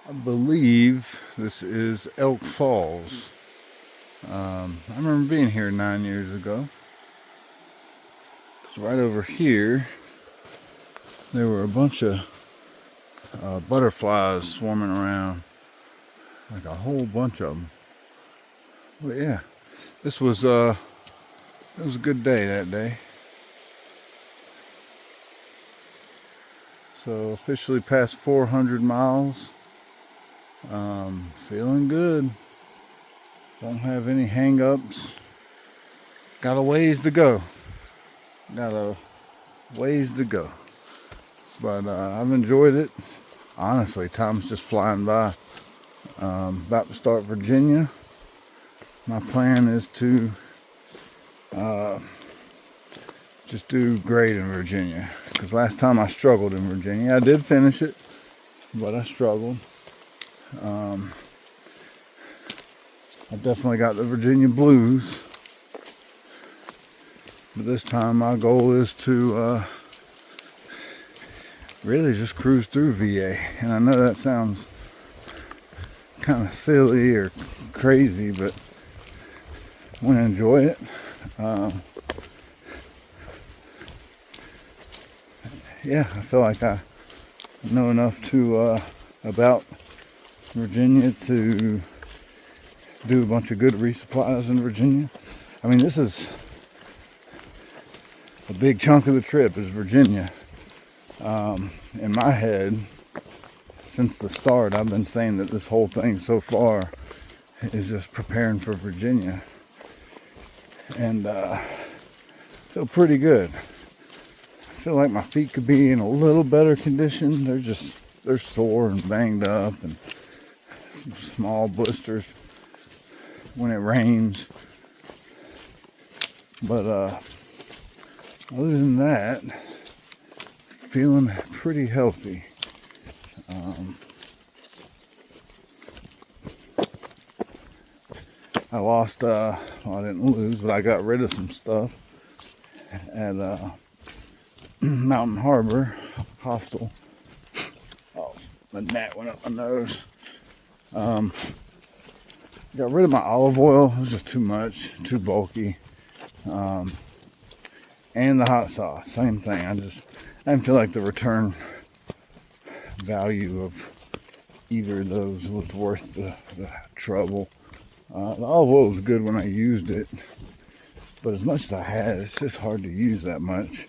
I believe this is Elk Falls. I remember being here 9 years ago. It's right over here. There were a bunch of butterflies swarming around, like a whole bunch of them. But yeah, this was it was a good day that day. So officially past 400 miles. Feeling good. Don't have any hang-ups. Got a ways to go. But I've enjoyed it. Honestly, time's just flying by. About to start Virginia. My plan is to just do great in Virginia. Because last time I struggled in Virginia. I did finish it, but I struggled. I definitely got the Virginia blues. But this time my goal is to really just cruise through VA. And I know that sounds kind of silly or crazy, but I want to enjoy it. Yeah, I feel like I know enough to about Virginia to do a bunch of good resupplies in Virginia. I mean, this is a big chunk of the trip is Virginia. In my head, since the start, I've been saying that this whole thing so far is just preparing for Virginia. And feel pretty good. I feel like my feet could be in a little better condition. They're sore and banged up and some small blisters when it rains. But other than that, feeling pretty healthy. I lost, well, I didn't lose, but I got rid of some stuff at Mountain Harbor Hostel. Oh, the gnat went up my nose. Got rid of my olive oil. It was just too much, too bulky. And the hot sauce, same thing. I didn't feel like the return value of either of those was worth the trouble. The olive oil was good when I used it, but as much as I had, it's just hard to use that much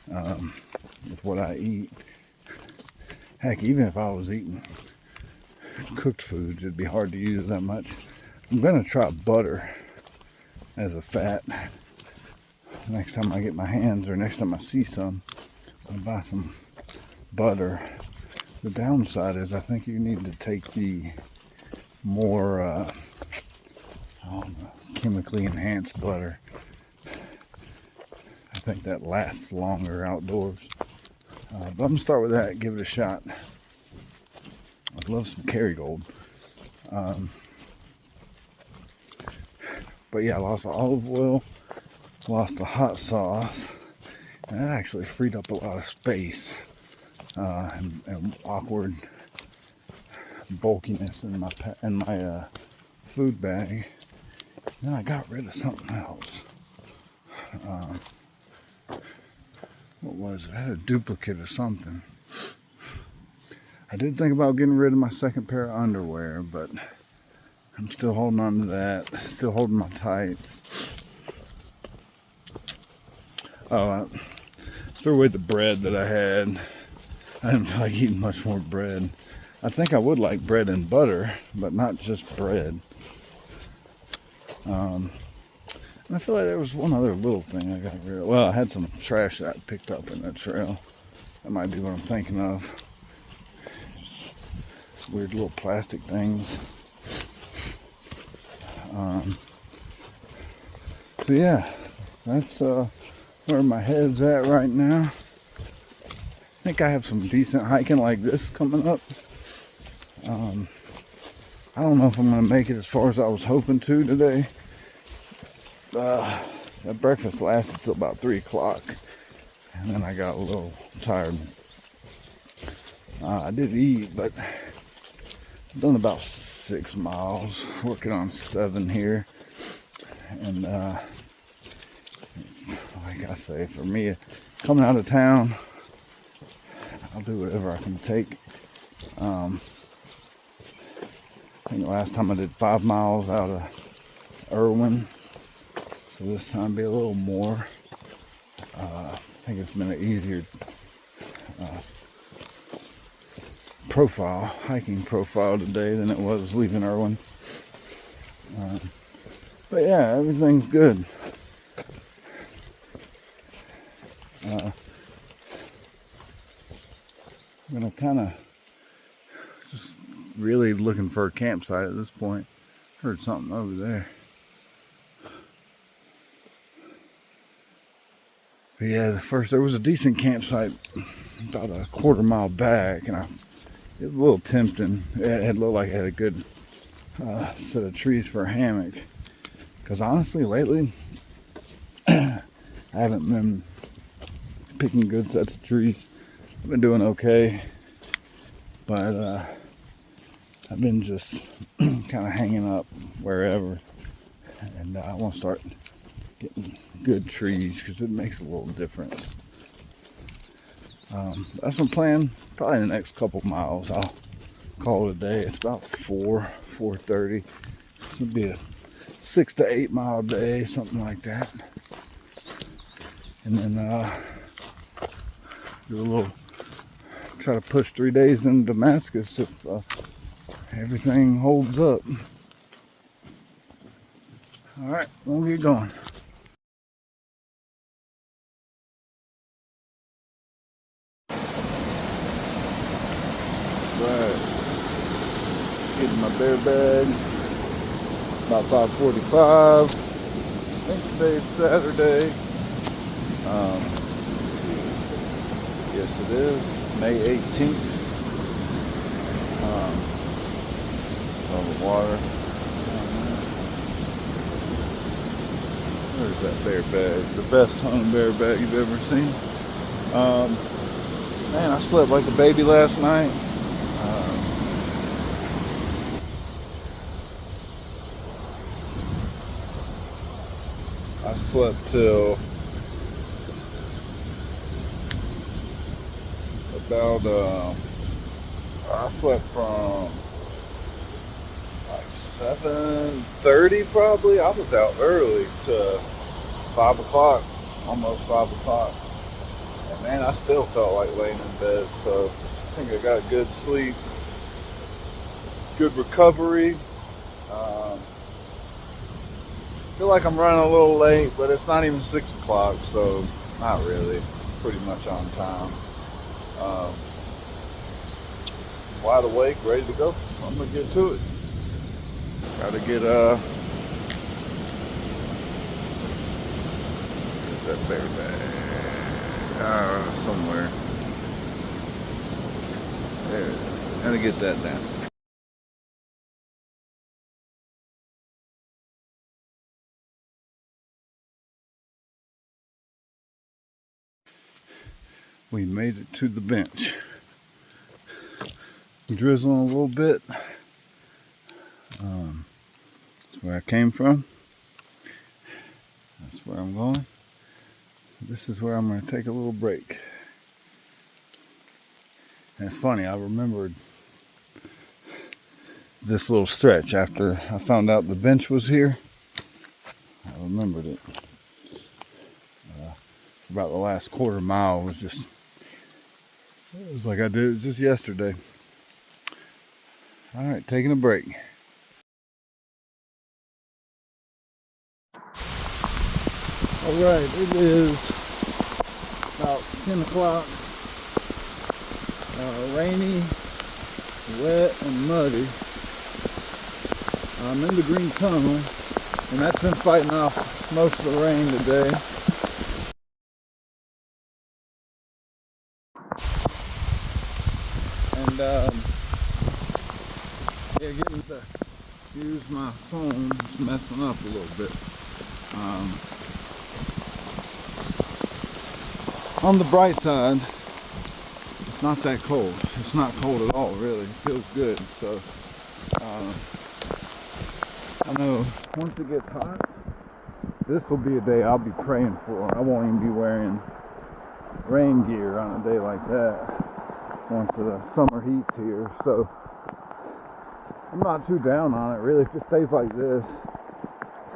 with what I eat. Heck, even if I was eating cooked foods, it'd be hard to use that much. I'm gonna try butter as a fat. Next time I get my hands, or next time I see some, I'll buy some butter. The downside is I think you need to take the more I don't know, chemically enhanced butter. I think that lasts longer outdoors. But I'm gonna start with that, give it a shot. I'd love some Kerrygold. But yeah, I lost the olive oil, lost the hot sauce, and that actually freed up a lot of space and awkward bulkiness in my food bag. Then I got rid of something else. What was it? I had a duplicate of something. I did think about getting rid of my second pair of underwear, but I'm still holding on to that. Still holding my tights. Oh, I threw away the bread that I had. I didn't feel like eating much more bread. I think I would like bread and butter, but not just bread. And I feel like there was one other little thing I got rid of. Well, I had some trash that I picked up in that trail. That might be what I'm thinking of. Just weird little plastic things. So yeah, that's where my head's at right now. I think I have some decent hiking like this coming up. I don't know if I'm going to make it as far as I was hoping to today. That breakfast lasted till about 3 o'clock. And then I got a little tired. I did eat, but I've done about 6 miles, working on 7 here. And like I say, for me, coming out of town, I'll do whatever I can take. I think last time I did 5 miles out of Irwin, so this time be a little more. I think it's been an easier hiking profile today than it was leaving Irwin. But yeah, everything's good. I'm gonna kind of just really looking for a campsite at this point. Heard something over there. But yeah, there was a decent campsite about a quarter mile back, and it was a little tempting. It looked like it had a good set of trees for a hammock. Because honestly, lately, I haven't been picking good sets of trees. I've been doing okay, but I've been just kind of hanging up wherever, and I want to start getting good trees because it makes a little difference. That's my plan. Probably the next couple miles I'll call it a day. It's about 4:30. This would be a 6 to 8 mile day, something like that. And then try to push 3 days in Damascus if everything holds up. All right, we'll get going. Right, getting my bear bag. About 5:45. I think today's Saturday. Yes, it is May 18th. All the water. Where's that bear bag? The best hung bear bag you've ever seen. Man, I slept like a baby last night. I slept till about I slept from like 7:30 probably. I was out early to 5 o'clock, almost 5 o'clock. And man, I still felt like laying in bed, so I think I got good sleep, good recovery. Feel like I'm running a little late, but it's not even 6 o'clock, so not really. Pretty much on time. Wide awake, ready to go. I'm gonna get to it. Gotta get where's that bear bag? Somewhere. There it is. Gotta get that down. We made it to the bench. Drizzling a little bit. That's where I came from. That's where I'm going. This is where I'm going to take a little break. And it's funny, I remembered this little stretch after I found out the bench was here. I remembered it. About the last quarter mile was just, it was like I did it just yesterday. All right, taking a break. All right, it is about 10 o'clock. Rainy, wet, and muddy. I'm in the green tunnel, and that's been fighting off most of the rain today. And yeah, getting to use my phone, it's messing up a little bit. On the bright side, the it's not that cold. It's not cold at all, really. It feels good. So I know once it gets hot, this will be a day I'll be praying for. I won't even be wearing rain gear on a day like that once the summer heat's here. So I'm not too down on it, really. If it stays like this,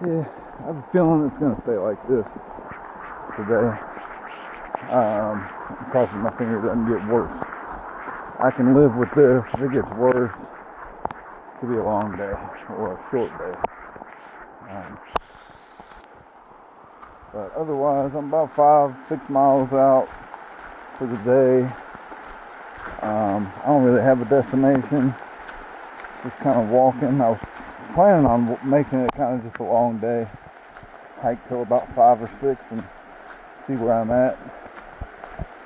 yeah, I have a feeling it's going to stay like this today. I'm crossing my fingers it doesn't get worse. I can live with this. If it gets worse, it could be a long day or a short day. But otherwise, I'm about 5-6 miles out for the day. I don't really have a destination. Just kind of walking. I was planning on making it kind of just a long day. Hike till about 5 or 6 and see where I'm at.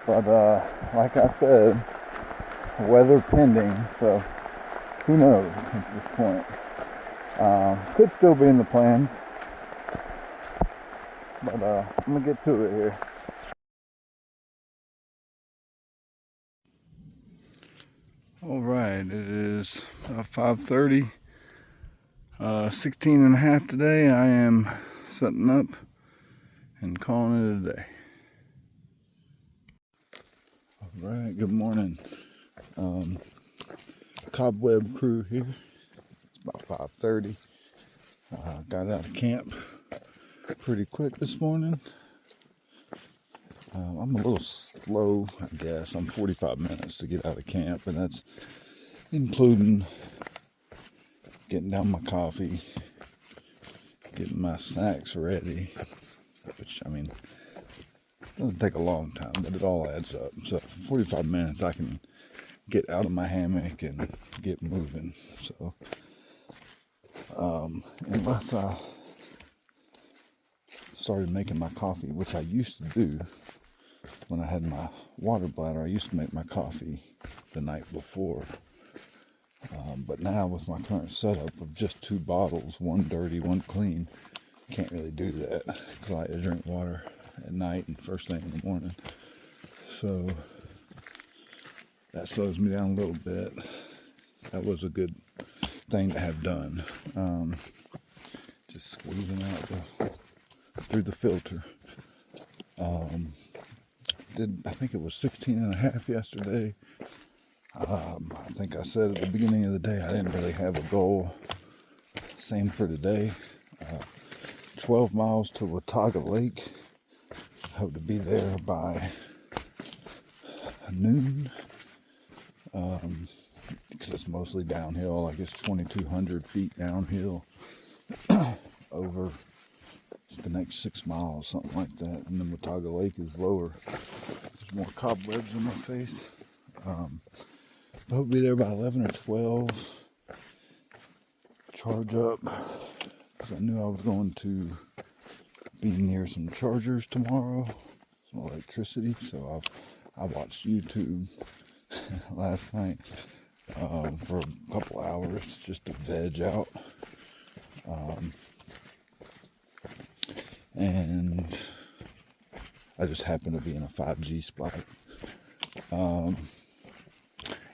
But like I said, weather pending, so who knows at this point. Could still be in the plans, but I'm gonna get to it here. All right, it is 5:30, 16 and a half today. I am setting up and calling it a day. All right, good morning. Cobweb crew here. It's about 5:30. Got out of camp pretty quick this morning. I'm a little slow, I guess. I'm 45 minutes to get out of camp, and that's including getting down my coffee, getting my snacks ready, which, I mean, doesn't take a long time, but it all adds up. So 45 minutes I can get out of my hammock and get moving. So unless I started making my coffee, which I used to do when I had my water bladder, I used to make my coffee the night before. But now with my current setup of just 2 bottles, one dirty, one clean, can't really do that because I like to drink water at night and first thing in the morning. So that slows me down a little bit. That was a good thing to have done. Just squeezing out through the filter. I think it was 16 and a half yesterday. I think I said at the beginning of the day I didn't really have a goal. Same for today. 12 miles to Watauga Lake. Hope to be there by noon. Because it's mostly downhill. Like it's 2,200 feet downhill over the next 6 miles, something like that. And then Watauga Lake is lower. There's more cobwebs in my face. I hope to be there by 11 or 12. Charge up, because I knew I was going to be near some chargers tomorrow, some electricity. So I watched YouTube last night for a couple hours just to veg out. And I just happened to be in a 5G spot. And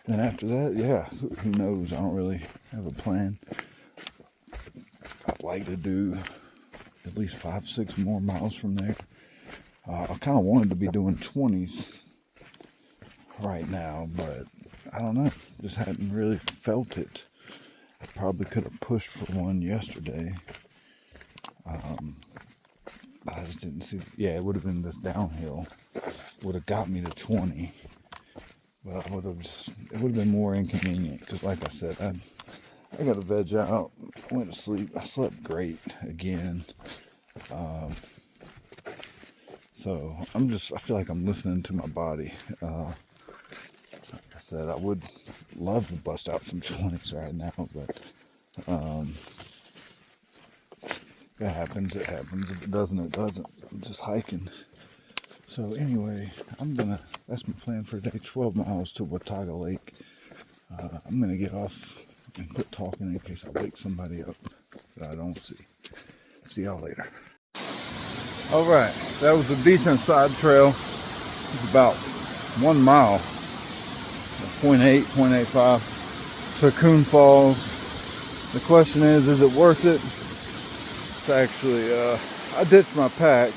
then after that, yeah, who knows? I don't really have a plan. I'd like to do at least 5-6 more miles from there. I kind of wanted to be doing 20s right now, but I don't know. Just hadn't really felt it. I probably could have pushed for one yesterday. I just didn't see. Yeah, it would have been this downhill. Would have got me to 20. But it would have been more inconvenient because, like I said, I got to veg out. Went to sleep. I slept great again. So I feel like I'm listening to my body. Like I said, I would love to bust out some 20s right now, but if it happens, it happens. If it doesn't, it doesn't. I'm just hiking. So anyway, that's my plan for today, 12 miles to Watauga Lake. I'm going to get off and quit talking in case I wake somebody up that I don't see. See y'all later. All right, that was a decent side trail. It's about 1 mile .8, .85 to Coon Falls. The question is it worth it? It's actually, I ditched my pack.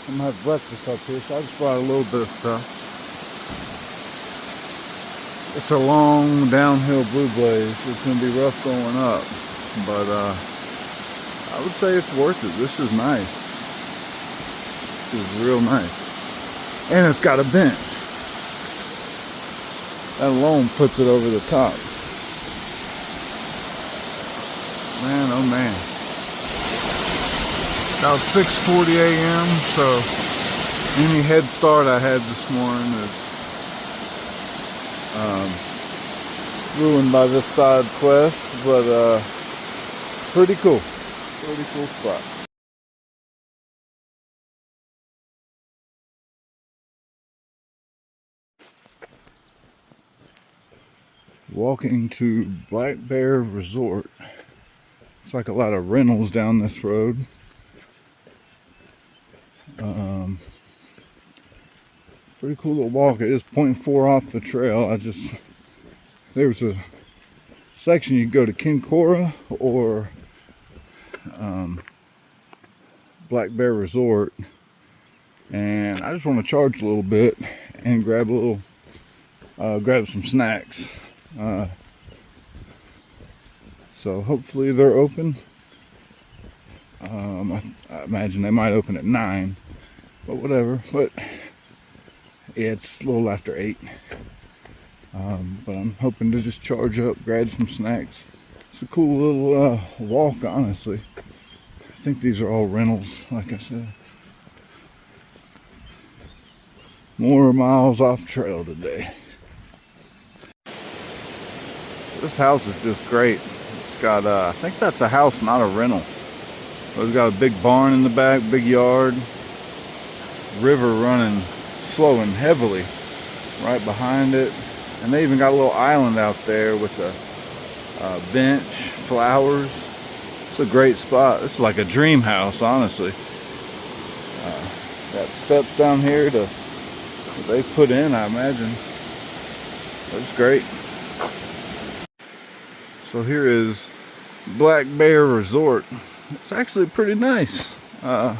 I'm gonna have breakfast up here, so I just brought a little bit of stuff. It's a long downhill Blue Blaze. It's gonna be rough going up, but I would say it's worth it. This is nice. This is real nice. And it's got a bench. That alone puts it over the top. Man, oh man. About 6:40 a.m. So any head start I had this morning is ruined by this side quest, but pretty cool. Pretty cool spot. Walking to Black Bear Resort. It's like a lot of rentals down this road. Pretty cool little walk. It is .4 off the trail. There's a section you go to Kincora or Black Bear Resort, and I just want to charge a little bit and grab some snacks. So hopefully they're open. I imagine they might open at 9, but whatever. But it's a little after 8. But I'm hoping to just charge up, grab some snacks. It's a cool little walk, honestly. I think these are all rentals, like I said. More miles off trail today. This house is just great. It's got, I think that's a house, not a rental. But it's got a big barn in the back, big yard. River running, flowing heavily right behind it. And they even got a little island out there with a bench, flowers. It's a great spot. It's like a dream house, honestly. Got steps down here that they put in, I imagine. It's great. So here is Black Bear Resort. It's actually pretty nice. I'm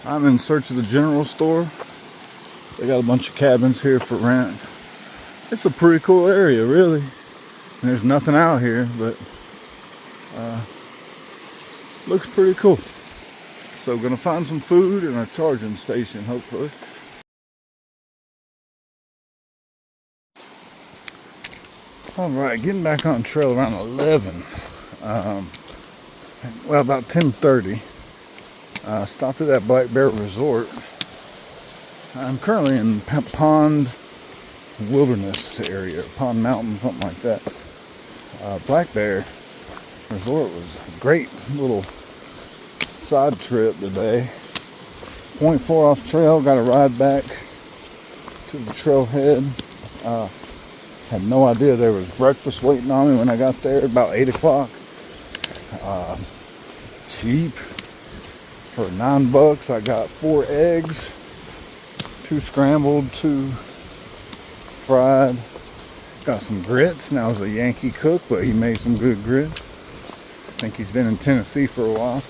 in search of the general store. They got a bunch of cabins here for rent. It's a pretty cool area, really. And there's nothing out here, but looks pretty cool. So we're gonna find some food and a charging station, hopefully. All right, getting back on trail around 11. Well, about 10:30. Stopped at that Black Bear Resort. I'm currently in Pond Wilderness area, Pond Mountain, something like that. Black Bear Resort was a great little side trip today. .4 off trail, got a ride back to the trailhead. Had no idea there was breakfast waiting on me when I got there about 8 o'clock. Cheap. For $9, I got 4 eggs, 2 scrambled, 2 fried. Got some grits. Now he's a Yankee cook, but he made some good grits. I think he's been in Tennessee for a while.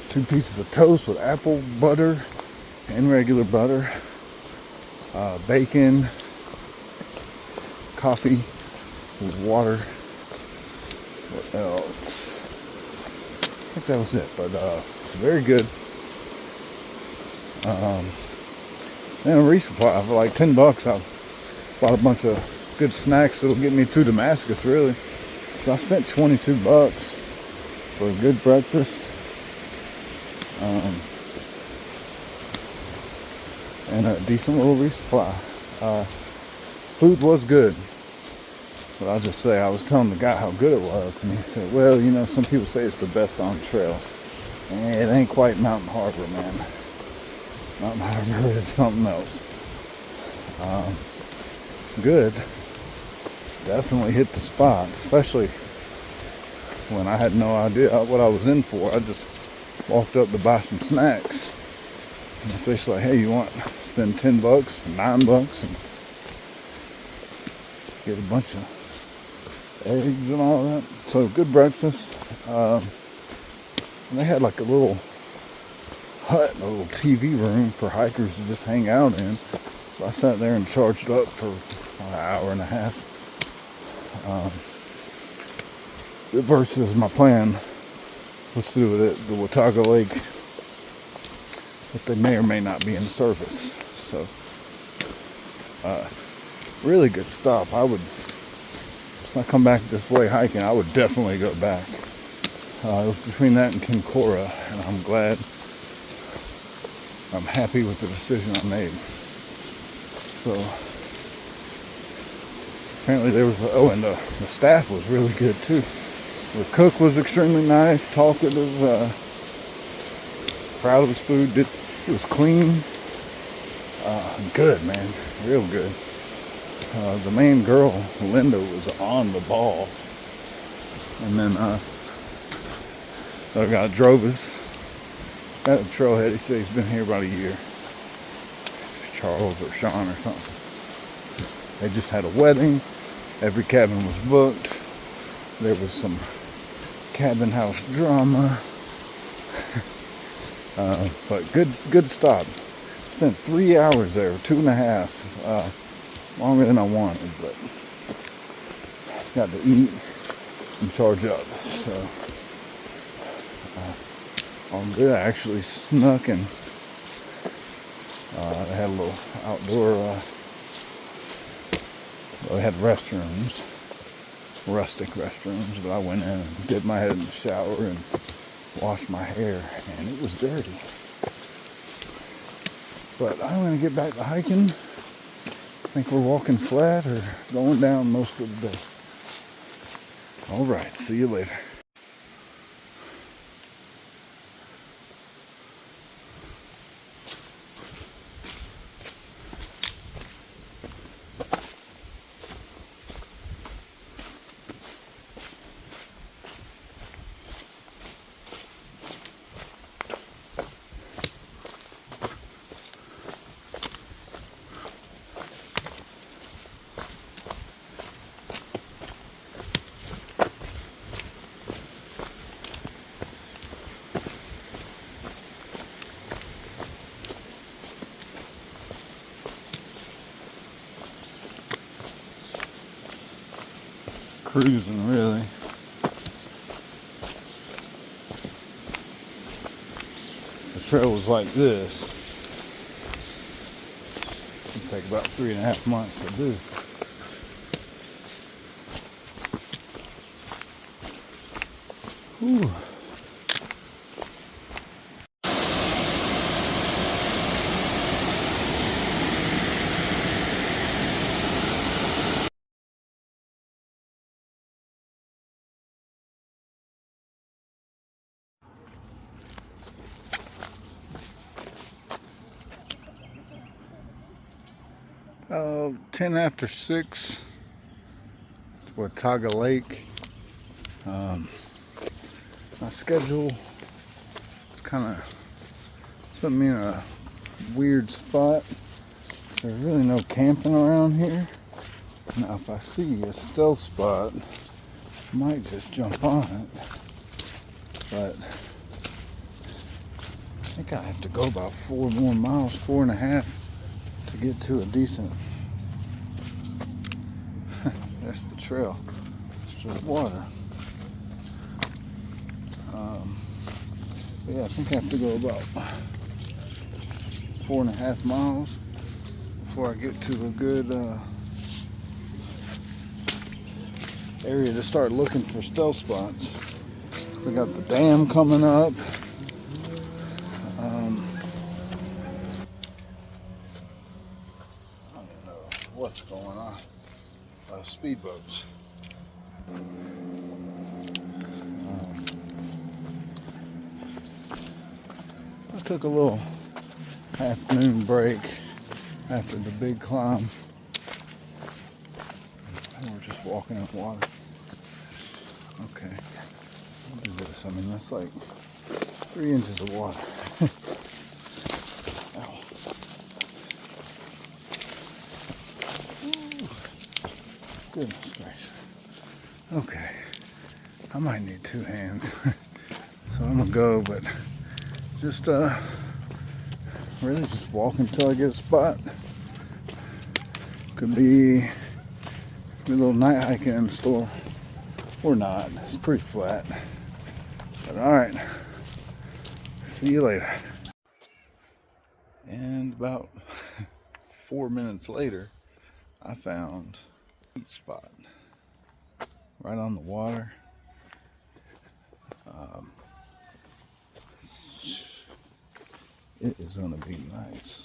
2 pieces of toast with apple butter and regular butter. Bacon, coffee, water. What else? I think that was it, but very good. And a resupply for like $10. I bought a bunch of good snacks that'll get me to Damascus, really. So I spent $22 for a good breakfast. And a decent little resupply. Food was good. But I'll just say, I was telling the guy how good it was, and he said, well, you know, some people say it's the best on trail. And it ain't quite Mountain Harbor, man. Mountain Harbor is something else. Good. Definitely hit the spot, especially when I had no idea what I was in for. I just walked up to buy some snacks. And it's basically like, hey, you want spend $10, $9, and get a bunch of eggs and all that. So good breakfast. And they had like a little hut, a little TV room for hikers to just hang out in. So I sat there and charged up for an hour and a half. Versus my plan was through the Watauga Lake, but they may or may not be in service. So, really good stop. If I come back this way hiking, I would definitely go back. It was between that and Kinkora, and I'm happy with the decision I made. So, apparently and the staff was really good too. The cook was extremely nice, talkative, proud of his food. It was clean, good, man, real good. The main girl, Linda, was on the ball. And then the guy drove us at the trailhead. He said he's been here about a year. It's Charles or Sean or something. They just had a wedding. Every cabin was booked. There was some cabin house drama. But good stop. Spent 3 hours there, 2.5. Longer than I wanted, but got to eat and charge up. So on there, I actually snuck and they had a little outdoor. They had restrooms, rustic restrooms, but I went in and dipped my head in the shower and washed my hair, and it was dirty. But I'm gonna get back to hiking. I think we're walking flat or going down most of the day. All right, see you later. Cruising, really. If the trail was like this, it'd take about 3.5 months to do. Whew. Oh, 10 after 6. It's Watauga Lake. My schedule is kind of putting me in a weird spot. There's really no camping around here. Now, if I see a stealth spot, I might just jump on it. But I think I have to go about 4 more miles, 4.5, to get to a decent. That's the trail. It's just water. Yeah, I think I have to go about 4.5 miles before I get to a good area to start looking for stealth spots. I got the dam coming up. I don't know what's going on. Speedboats. I took a little afternoon break after the big climb. And we're just walking in water. Okay, I'll do this. I mean, that's like 3 inches of water. Ow. Goodness gracious. Okay. I might need two hands. So I'm gonna go, but just really just walk until I get a spot. Could be a little night hiking in the store or not. It's pretty flat. But alright. See you later. And about 4 minutes later, I found a sweet spot right on the water. It is gonna be nice.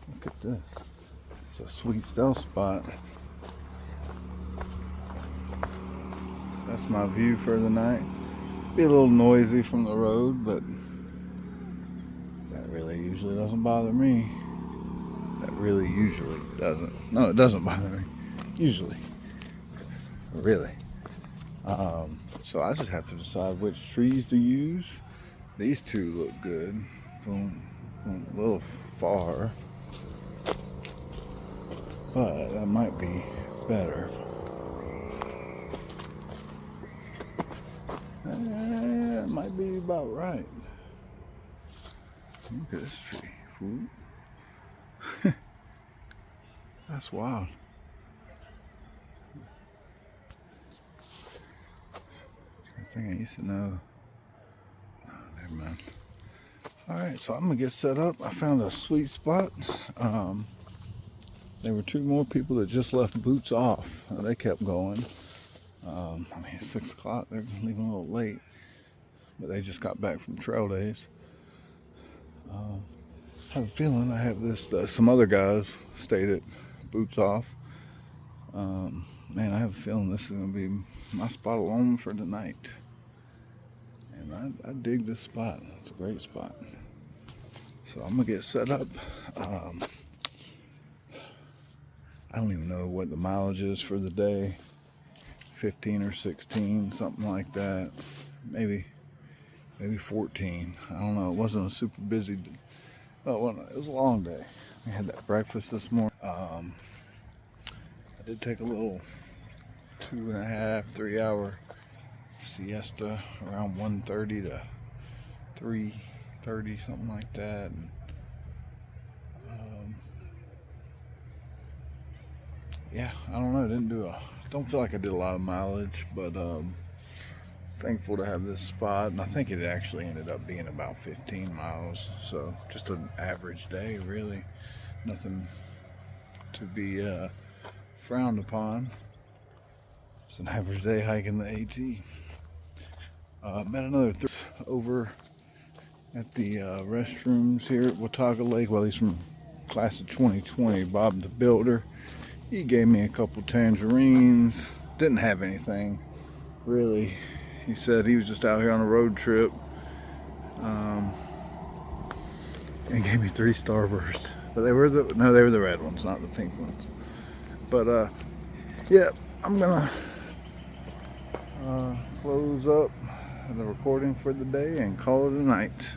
Look at this. It's a sweet stealth spot. So that's my view for the night. Be a little noisy from the road, but that really usually doesn't bother me. That really usually doesn't. No, it doesn't bother me. Usually. Really. So I just have to decide which trees to use. These two look good. Boom, boom, a little far. But that might be better. That might be about right. Look at this tree. Ooh. That's wild. I think I used to know. No, never mind. Alright, so I'm going to get set up. I found a sweet spot. There were two more people that just left boots off. They kept going. I mean, it's 6 o'clock. They're leaving a little late. But they just got back from trail days. I have a feeling I have this. Some other guys stayed at boots off. Man, I have a feeling this is going to be my spot alone for the night. And I dig this spot. It's a great spot. So I'm going to get set up. I don't even know what the mileage is for the day. 15 or 16, something like that. Maybe 14. I don't know. It wasn't a super busy day. Well, it was a long day. We had that breakfast this morning. I did take a little 2.5, 3 hour siesta around 1:30 to 3:30, something like that. And, yeah, I don't know. Don't feel like I did a lot of mileage, but thankful to have this spot. And I think it actually ended up being about 15 miles. So just an average day, really. Nothing to be frowned upon. It's an average day hiking the AT. Met another over at the restrooms here at Watauga Lake. Well, he's from class of 2020, Bob the Builder. He gave me a couple tangerines. Didn't have anything, really. He said he was just out here on a road trip. And gave me 3 Starburst. But they were the red ones, not the pink ones. But yeah, I'm gonna close up the recording for the day and call it a night.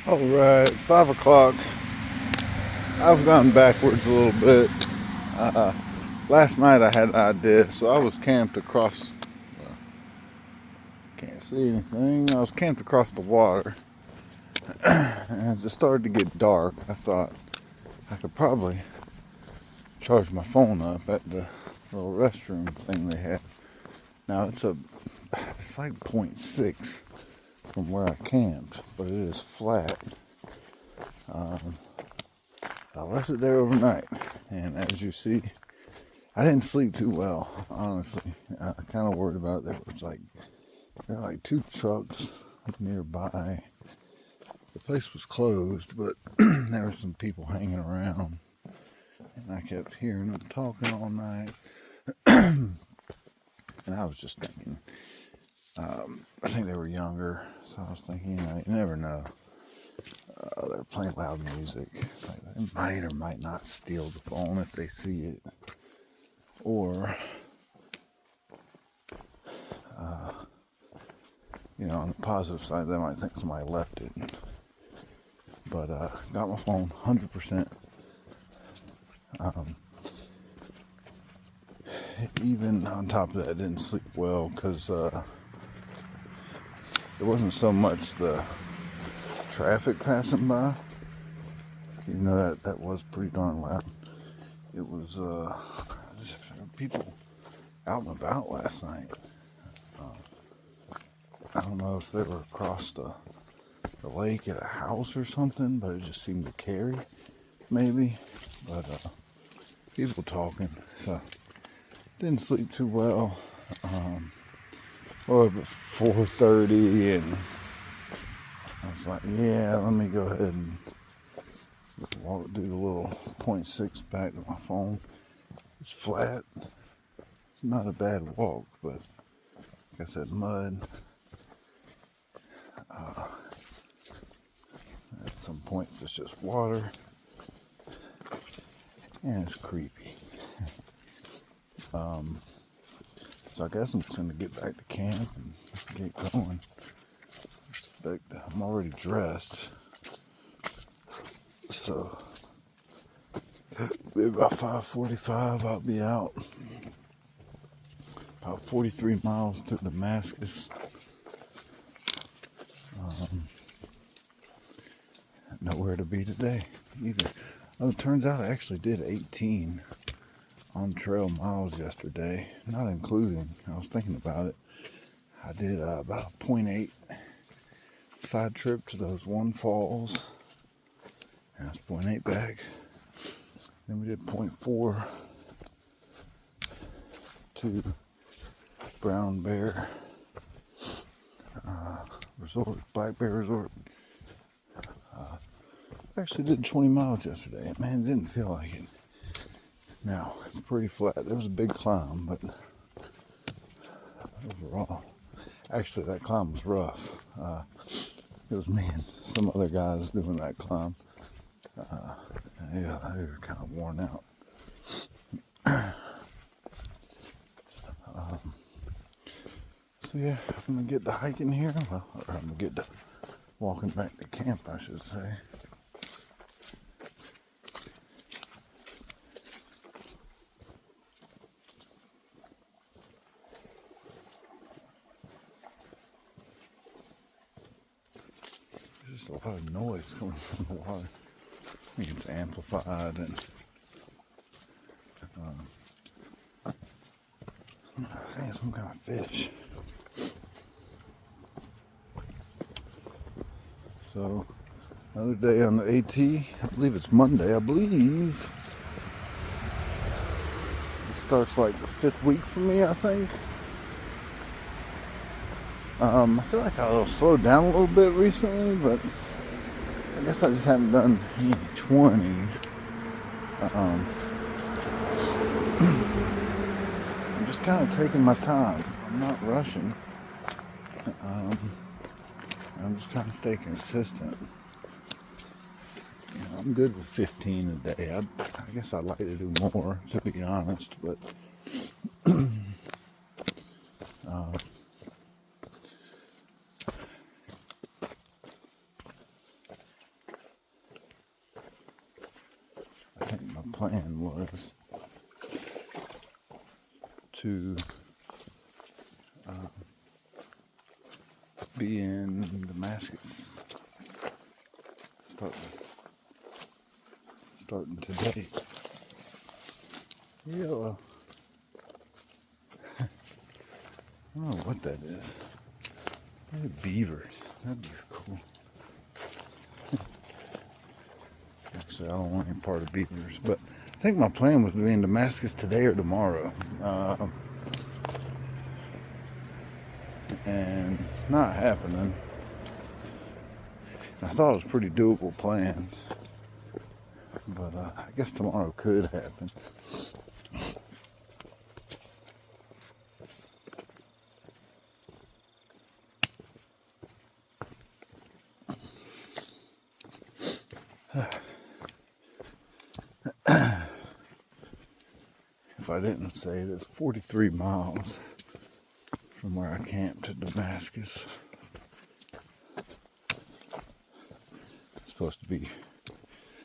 All right, 5 o'clock. I've gone backwards a little bit. Last night I had an idea, so I was camped across. Can't see anything. I was camped across the water, and as it started to get dark, I thought I could probably charge my phone up at the little restroom thing they had. Now it's like 0.6 from where I camped, but it is flat. I left it there overnight, and as you see, I didn't sleep too well, honestly. I kind of worried about it. There were like 2 trucks nearby. The place was closed, but there were some people hanging around, and I kept hearing them talking all night. And I was just thinking, I think they were younger, so I was thinking, you never know. They're playing loud music. It's like they might or might not steal the phone if they see it. Or You know, on the positive side, they might think somebody left it. But got my phone 100%. Even on top of that, I didn't sleep well because it wasn't so much the traffic passing by, even though that was pretty darn loud. It was people out and about last night. I don't know if they were across the lake at a house or something, but it just seemed to carry, maybe. But people talking, so didn't sleep too well. Well, at 4:30, and I was like, yeah, let me go ahead and do the little 0.6 back to my phone. It's flat. It's not a bad walk, but like I said, mud. At some points it's just water, and it's creepy. So I guess I'm just gonna get back to camp and get going. I'm already dressed, so maybe about 5:45 I'll be out. About 43 miles to Damascus. Nowhere to be today either. Oh, it turns out I actually did 18 on trail miles yesterday, not including, I was thinking about it, I did about a 0.8 side trip to those one falls, and that's 0.8 back. Then we did 0.4 to Brown Bear Resort, Black Bear Resort. I actually did 20 miles yesterday. Man, it didn't feel like it. Now, it's pretty flat. There was a big climb, but overall, actually that climb was rough. It was me and some other guys doing that climb. Yeah, they were kind of worn out. So yeah, I'm gonna get to hiking here. Well, or I'm gonna get to walking back to camp, I should say. There's just a lot of noise coming from the water. I think it's amplified, and I think it's some kind of fish. So, another day on the AT. I believe it's Monday. I believe it starts like the 5th week for me, I think. I feel like I slowed down a little bit recently, but I guess I just haven't done any 20. I'm just kind of taking my time. I'm not rushing. I'm just trying to stay consistent. You know, I'm good with 15 a day. I guess I'd like to do more, to be honest, but I think my plan was to be in Damascus starting today. Yeah, I don't know what that is. Maybe beavers. That'd be cool. Actually, I don't want any part of beavers, but I think my plan was to be in Damascus today or tomorrow. And not happening. I thought it was pretty doable plan, but I guess tomorrow could happen. If I didn't say it, it's 43 miles from where I camped to Damascus. supposed to be,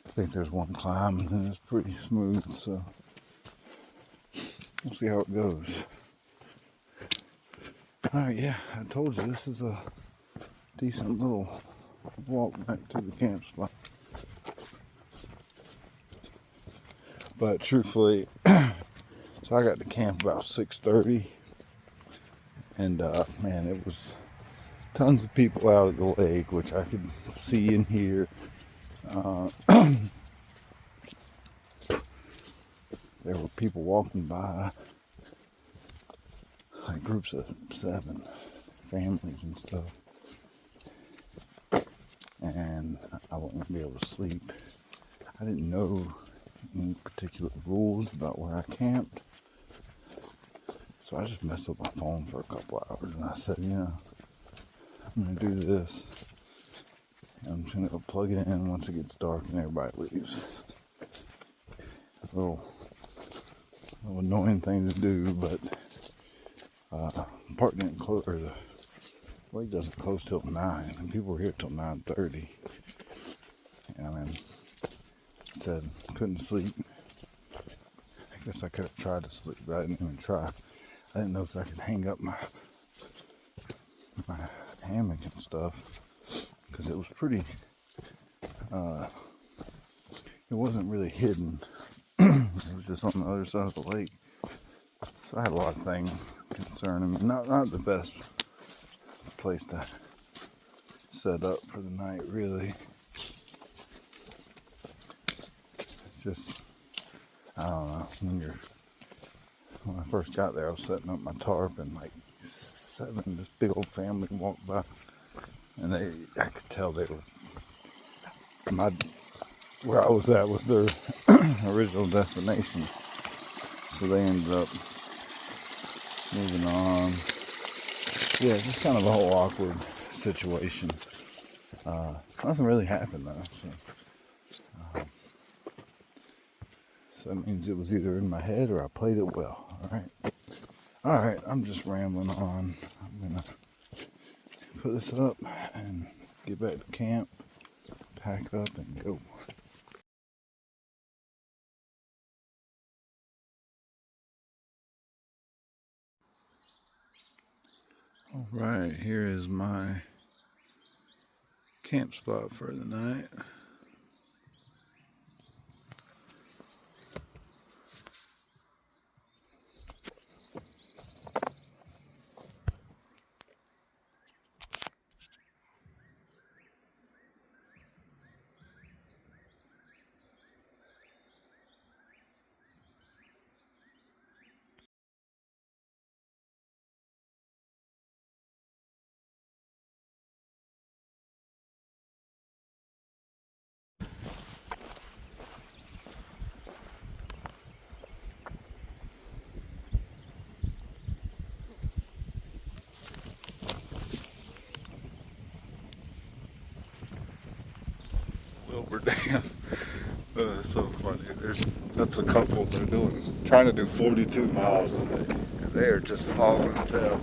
I think there's one climb and it's pretty smooth, so we'll see how it goes. Alright, yeah, I told you this is a decent little walk back to the camp spot. But truthfully, so I got to camp about 6:30, and man, it was tons of people out at the lake, which I could see and hear. There were people walking by, like groups of 7 families and stuff, and I wasn't gonna be able to sleep. I didn't know any particular rules about where I camped, so I just messed up my phone for a couple hours, and I said, you know, I'm gonna do this, and I'm just gonna go plug it in once it gets dark and everybody leaves. A little annoying thing to do, but the park didn't close, or the lake doesn't close till 9, and people were here till 9:30. And I mean, said couldn't sleep. I guess I could have tried to sleep, but I didn't even try. I didn't know if I could hang up my hammock and stuff, because it was pretty, it wasn't really hidden. It was just on the other side of the lake. So I had a lot of things concerning me. Not the best place to set up for the night, really. Just, I don't know, when I first got there, I was setting up my tarp, and like 7, this big old family walked by, and I could tell they were, where I was at was their original destination, so they ended up moving on. Yeah, just kind of a whole awkward situation. Nothing really happened though, so that means it was either in my head or I played it well. Alright, I'm just rambling on. I'm gonna put this up and get back to camp, pack up and go. Alright, here is my camp spot for the night. Wilbur Dam. It's so funny. That's a couple. They're trying to do 42 miles a day. They are just hauling tail.